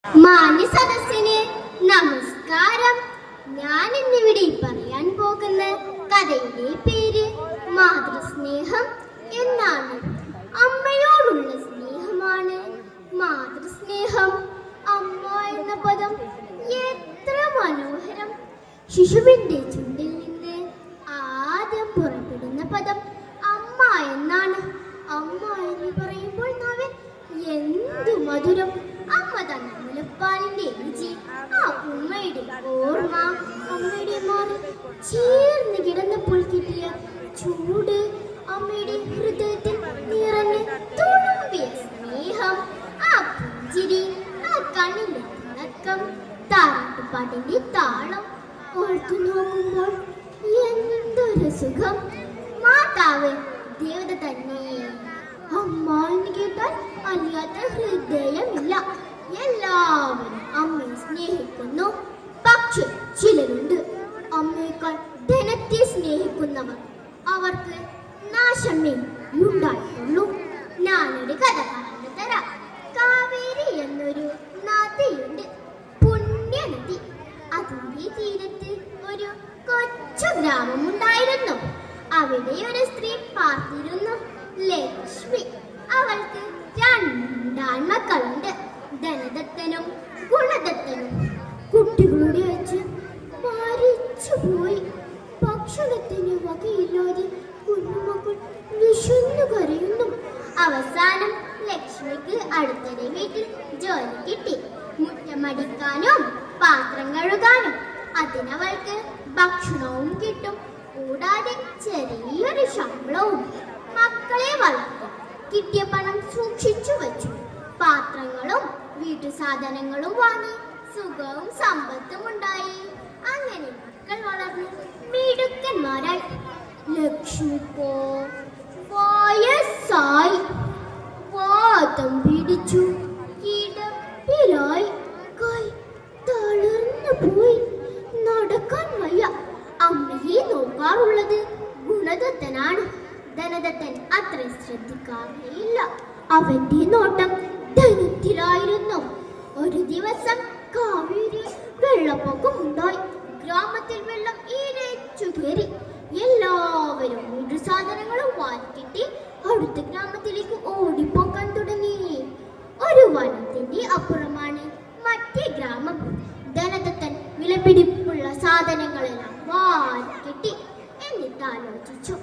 മാന്യ സദസ്സിന് നമസ്കാരം. ഞാൻ ഇന്നിവിടെ പറയാൻ പോകുന്ന കഥയുടെ പേര് മാതൃസ്നേഹം എന്നാണ്. അമ്മയോടുള്ള സ്നേഹമാണ് മാതൃസ്നേഹം. അമ്മ എന്ന പദം എത്ര മനോഹരം! ശിശുവിന്റെ ചുണ്ടിൽ നിന്ന് ആദ്യം പുറപ്പെടുന്ന പദം അമ്മ എന്നാണ്. അമ്മ എന്ന് പറയുമ്പോൾ നാവിൽ എന്തു മധുരം! അമ്മ തന്ന മുലപ്പാലിന്റെ രുചി, ആ ഉമ്മയുടെ ഓർമ്മ, അമ്മയുടെ മാറി ചേർന്ന് കിടന്നപ്പോൾ കിട്ടിയ ചൂട്, അമ്മയുടെ ഹൃദയത്തിൽ നിറഞ്ഞ് തുളുമ്പിയ സ്നേഹം, ആ പുഞ്ചിരി, ആ കണ്ണിന്റെ തിളക്കം, താരാട്ടുപാട്ടിന്റെ താളം ഓർത്തു നോക്കുമ്പോൾ എന്തൊരു സുഖം! മാതാവ് ദേവത തന്നെ. അമ്മ എന്ന് കേട്ടാൽ അറിയാത്ത ഹൃദയമില്ല. എല്ലാവരും അമ്മയെ സ്നേഹിക്കുന്നു. പക്ഷെ ചിലരുണ്ട് അമ്മയേക്കാൾ ധനത്തെ സ്നേഹിക്കുന്നവർ. അവർക്ക് നാശമേ ഉണ്ടായിട്ടുള്ളൂ. ഞാനൊരു കഥ പറഞ്ഞു തരാം. കാവേരി എന്നൊരു നദിയുണ്ട്, പുണ്യനദി. അതിന്റെ തീരത്ത് ഒരു കൊച്ചു ഗ്രാമമുണ്ടായിരുന്നു. അവിടെ ഒരു സ്ത്രീ പാർത്തിരുന്നു, ലക്ഷ്മി. അവൾക്ക് രണ്ടാൺമക്കളുണ്ട്, ധനദത്തനും ഗുണദത്തനും. കുട്ടികളുടെ അച്ഛൻ മരിച്ചുപോയി. ഭക്ഷണത്തിന് വകയില്ലാതെ കുഞ്ഞുമക്കൾ വിശന്നു കരയുന്നു. അവസാനം ലക്ഷ്മിക്ക് അടുത്തൊരു വീട്ടിൽ ജോലി കിട്ടി. മുറ്റമടിക്കാനും പാത്രം കഴുകാനും. അതിനവൾക്ക് ഭക്ഷണവും കിട്ടും, കൂടാതെ ചെറിയൊരു ശമ്പളവും. മക്കളെ വളർത്തി കിട്ടിയ പണം സൂക്ഷിച്ചു വെച്ചു. പാത്രങ്ങളും വീട്ടു സാധനങ്ങളും വാങ്ങി സുഖവും സമ്പത്തും ഉണ്ടായി. അങ്ങനെ മക്കൾ വളർന്നു മിടുക്കന്മാരായി. ലക്ഷ്മിക്കോ വയസ്സായി, വാദം പിടിച്ചു, കിടപ്പിലായി, കൈ തളർന്നു പോയി, നടക്കാൻ വയ്യ. അമ്മയെ നോക്കാറുള്ളത് ഗുണദത്തനാണ്. ധനദത്തൻ അത്ര ശ്രദ്ധിക്കാറില്ല. അവന്റെ നോട്ടം ധനത്തിലായിരുന്നു. ഒരു ദിവസം കാവേരി വെള്ളപ്പൊക്കം ഉണ്ടായി. ഗ്രാമത്തിൽ വെള്ളം ഇരച്ചു കയറി. എല്ലാവരും വീട്ടു സാധനങ്ങളും വാരിക്കെട്ടി അടുത്ത ഗ്രാമത്തിലേക്ക് ഓടിപ്പോക്കാൻ തുടങ്ങി. ഒരു വനത്തിന്റെ അപ്പുറമാണ് മറ്റേ ഗ്രാമം. ധനദത്തൻ വിലപിടിപ്പുള്ള സാധനങ്ങളെല്ലാം വാരിക്കെട്ടി. എന്നിട്ട് ആലോചിച്ചു,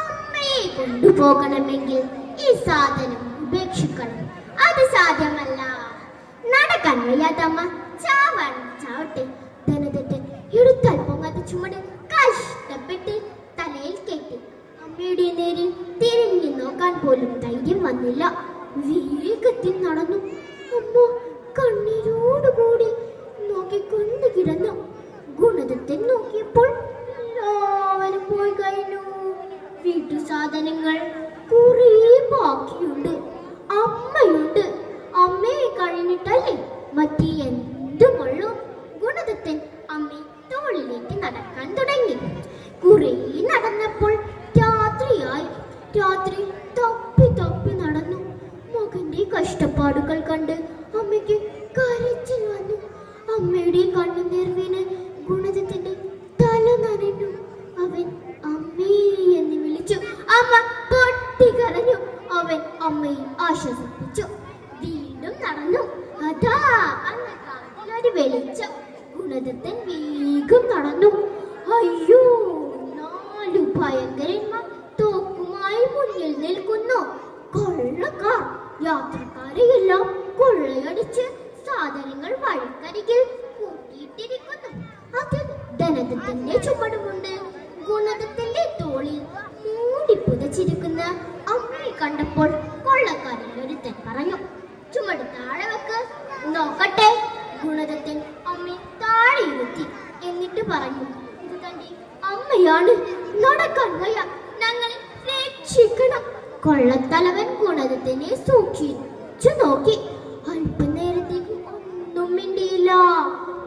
അമ്മയെ കൊണ്ടുപോകണമെങ്കിൽ ഈ സാധനം ഉപേക്ഷിക്കണം. അത് സാധ്യമല്ല. നടക്കാൻ വയ്യാത്തമ്മ ചാവട്ടെ. ധനദത്തൻ എടുത്താൽ പൊങ്ങാത്ത ചുമട് കഷ്ടപ്പെട്ട് തലയിൽ കെട്ടി. അമ്മയുടെ നേരെ തിരിഞ്ഞു നോക്കാൻ പോലും ധൈര്യം വന്നില്ല. വേഗത്തിൽ നടന്നു. അമ്മ കണ്ണീരോടുകൂടി നോക്കിക്കൊണ്ട് കിടന്നു. ഗുണദത്തൻ നോക്കിയപ്പോൾ എല്ലാവരും പോയി കഴിഞ്ഞു. വീട്ടു സാധനങ്ങൾ കുറേ ബാക്കിയുണ്ട്. അമ്മയുണ്ട്. അമ്മയെ കഴിഞ്ഞിട്ടല്ലേ മറ്റേ എന്തുമുള്ളൂ. ഗുണദത്തൻ അമ്മയെ തോളിലേക്ക് നടക്കാൻ തുടങ്ങി. കുറേ നടന്നപ്പോൾ രാത്രിയായി. രാത്രി തപ്പി തപ്പി നടന്നു. മകന്റെ കഷ്ടപ്പാടുകൾ കണ്ട് അമ്മയ്ക്ക് കരച്ചിൽ വന്നു. അമ്മയുടെ കണ്ണുനീർ വീണ് ഗുണദത്തന്റെ തല നനഞ്ഞു. അവൻ അമ്മേ എന്ന് വിളിച്ചു. അമ്മ പൊട്ടിക്കരഞ്ഞു. അവൻ അമ്മയെ ആശ്വസിപ്പിച്ചു. വീണ്ടും നടന്നു. അതാ അങ്ങ് കാട്ടിലൊരു വെളിച്ചം. ഗുണദത്തൻ വേഗം നടന്നു. അയ്യോ, 4 ഭയങ്കരന്മാർ തോക്കുമായി മുന്നിൽ നിൽക്കുന്നു. കൊള്ളക്കാർ യാത്രക്കാരെയെല്ലാം കൊള്ളയടിച്ച് സാധനങ്ങൾ വഴിക്കരികിൽ കൂട്ടിയിട്ടിരിക്കുന്നു. അതിൽ ധനദത്തന്റെ ചുമടുമുണ്ട്. ഗുണദത്തന്റെ തോളിൽ മൂടി പുതച്ചിരിക്കുന്ന അമ്മയെ കണ്ടപ്പോൾ കൊള്ളക്കാരൻ ഒരുത്തൻ പറഞ്ഞു, ചുമട് താഴെ വെക്ക്, നോക്കട്ടെ. ഗുണദത്തൻ അമ്മയെ താഴെ ഇരുത്തി. എന്നിട്ട് പറഞ്ഞു, ഇത് തന്റെ അമ്മയാണ്, നടക്കാൻ വയ്യ, ഞങ്ങളെ രക്ഷിക്കണം. കൊള്ളത്തലവൻ ഗുണദത്തനെ സൂക്ഷിച്ചു നോക്കി. അല്പനേരത്തേക്ക് ഒന്നും മിണ്ടിയില്ല.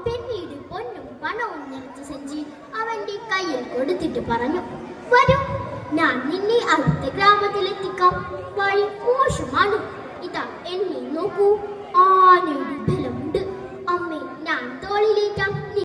പിന്നീട് പൊന്നും പണവും നിറച്ച സഞ്ചി അവന്റെ കയ്യിൽ കൊടുത്തിട്ട് പറഞ്ഞു, വരൂ, ഞാൻ നിന്നെ അടുത്ത ഗ്രാമത്തിലെത്തിക്കാം. വഴി മോശമാണ്. ഇതാ എന്നെ നോക്കൂ, ആനയുടെ ബലമുണ്ട്. തോളിലേറ്റാം.